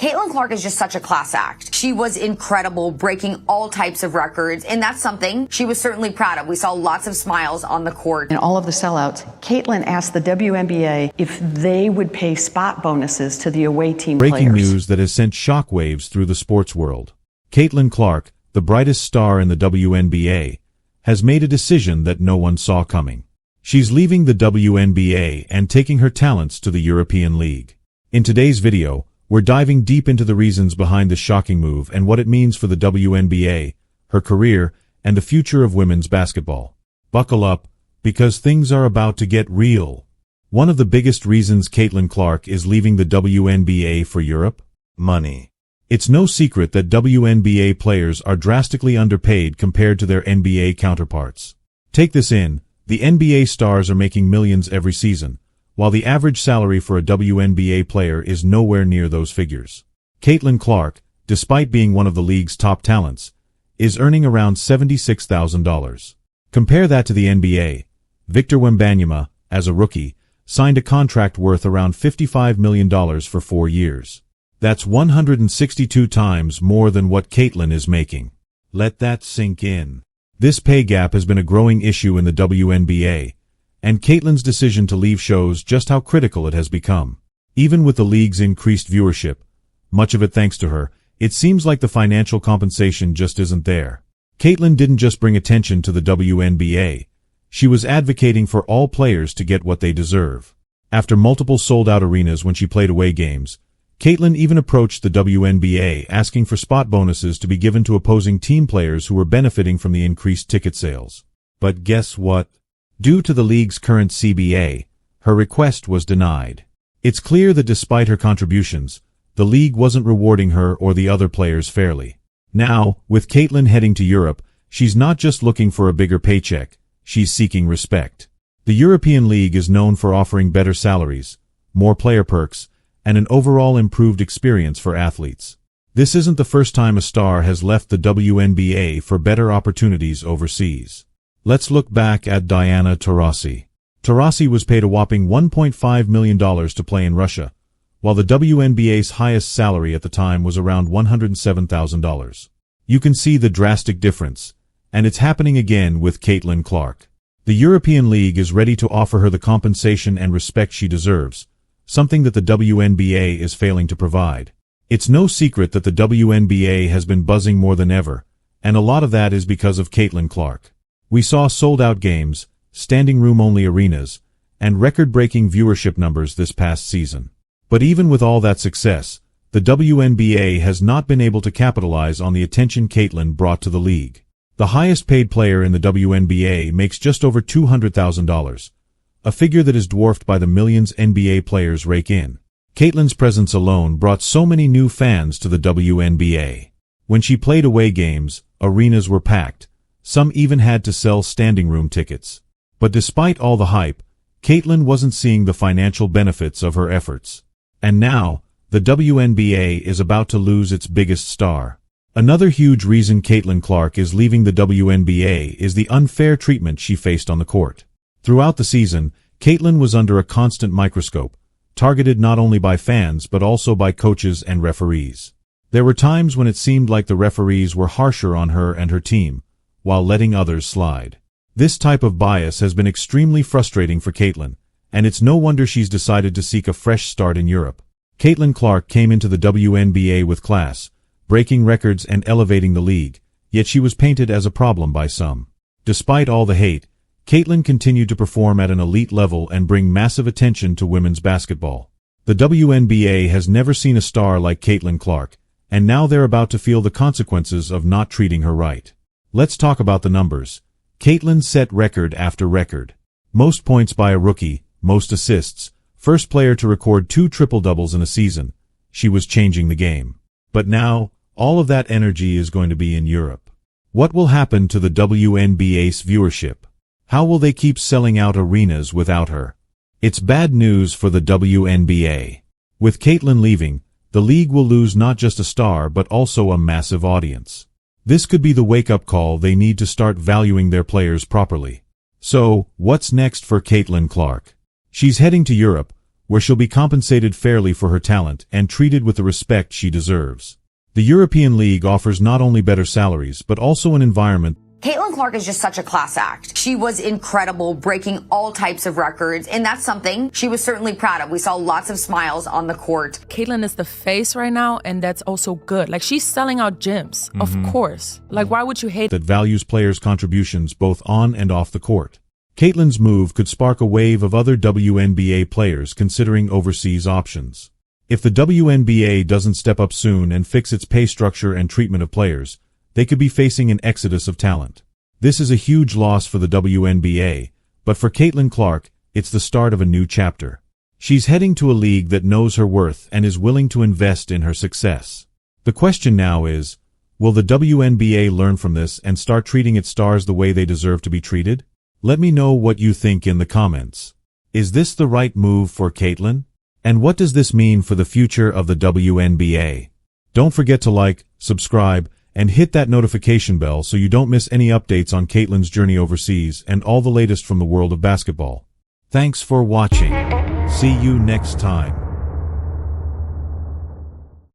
Caitlyn Clark is just such a class act. She was incredible, breaking all types of records, and that's something she was certainly proud of. We saw lots of smiles on the court. In all of the sellouts, Caitlyn asked the WNBA if they would pay spot bonuses to the away team players. Breaking news that has sent shockwaves through the sports world. Caitlyn Clark, the brightest star in the WNBA, has made a decision that no one saw coming. She's leaving the WNBA and taking her talents to the European League. In today's video, we're diving deep into the reasons behind this shocking move and what it means for the WNBA, her career, and the future of women's basketball. Buckle up, because things are about to get real. One of the biggest reasons Caitlyn Clark is leaving the WNBA for Europe? Money. It's no secret that WNBA players are drastically underpaid compared to their NBA counterparts. Take this in, the NBA stars are making millions every season, while the average salary for a WNBA player is nowhere near those figures. Caitlyn Clark, despite being one of the league's top talents, is earning around $76,000. Compare that to the NBA. Victor Wembanyama, as a rookie, signed a contract worth around $55 million for 4 years. That's 162 times more than what Caitlyn is making. Let that sink in. This pay gap has been a growing issue in the WNBA, and Caitlyn's decision to leave shows just how critical it has become. Even with the league's increased viewership, much of it thanks to her, it seems like the financial compensation just isn't there. Caitlyn didn't just bring attention to the WNBA, she was advocating for all players to get what they deserve. After multiple sold-out arenas when she played away games, Caitlyn even approached the WNBA asking for spot bonuses to be given to opposing team players who were benefiting from the increased ticket sales. But guess what? Due to the league's current CBA, her request was denied. It's clear that despite her contributions, the league wasn't rewarding her or the other players fairly. Now, with Caitlyn heading to Europe, she's not just looking for a bigger paycheck, she's seeking respect. The European League is known for offering better salaries, more player perks, and an overall improved experience for athletes. This isn't the first time a star has left the WNBA for better opportunities overseas. Let's look back at Diana Taurasi. Taurasi was paid a whopping $1.5 million to play in Russia, while the WNBA's highest salary at the time was around $107,000. You can see the drastic difference, and it's happening again with Caitlyn Clark. The European League is ready to offer her the compensation and respect she deserves, something that the WNBA is failing to provide. It's no secret that the WNBA has been buzzing more than ever, and a lot of that is because of Caitlyn Clark. We saw sold-out games, standing-room-only arenas, and record-breaking viewership numbers this past season. But even with all that success, the WNBA has not been able to capitalize on the attention Caitlyn brought to the league. The highest-paid player in the WNBA makes just over $200,000, a figure that is dwarfed by the millions NBA players rake in. Caitlyn's presence alone brought so many new fans to the WNBA. When she played away games, arenas were packed. Some even had to sell standing-room tickets. But despite all the hype, Caitlyn wasn't seeing the financial benefits of her efforts. And now, the WNBA is about to lose its biggest star. Another huge reason Caitlyn Clark is leaving the WNBA is the unfair treatment she faced on the court. Throughout the season, Caitlyn was under a constant microscope, targeted not only by fans but also by coaches and referees. There were times when it seemed like the referees were harsher on her and her team, while letting others slide. This type of bias has been extremely frustrating for Caitlyn, and it's no wonder she's decided to seek a fresh start in Europe. Caitlyn Clark came into the WNBA with class, breaking records and elevating the league, yet she was painted as a problem by some. Despite all the hate, Caitlyn continued to perform at an elite level and bring massive attention to women's basketball. The WNBA has never seen a star like Caitlyn Clark, and now they're about to feel the consequences of not treating her right. Let's talk about the numbers. Caitlyn set record after record. Most points by a rookie, most assists, first player to record 2 triple-doubles in a season. She was changing the game. But now, all of that energy is going to be in Europe. What will happen to the WNBA's viewership? How will they keep selling out arenas without her? It's bad news for the WNBA. With Caitlyn leaving, the league will lose not just a star but also a massive audience. This could be the wake-up call they need to start valuing their players properly. So, what's next for Caitlyn Clark? She's heading to Europe, where she'll be compensated fairly for her talent and treated with the respect she deserves. The European League offers not only better salaries, but also an environment. Caitlyn Clark is just such a class act. She was incredible, breaking all types of records, and that's something she was certainly proud of. We saw lots of smiles on the court. Caitlyn is the face right now, and that's also good. Like, she's selling out gyms, of course. Like, why would you hate that values players' contributions both on and off the court. Caitlyn's move could spark a wave of other WNBA players considering overseas options. If the WNBA doesn't step up soon and fix its pay structure and treatment of players, they could be facing an exodus of talent. This is a huge loss for the WNBA, but for Caitlyn Clark, it's the start of a new chapter. She's heading to a league that knows her worth and is willing to invest in her success. The question now is, will the WNBA learn from this and start treating its stars the way they deserve to be treated? Let me know what you think in the comments. Is this the right move for Caitlyn? And what does this mean for the future of the WNBA? Don't forget to like, subscribe, and hit that notification bell so you don't miss any updates on Caitlyn's journey overseas and all the latest from the world of basketball. Thanks for watching. See you next time.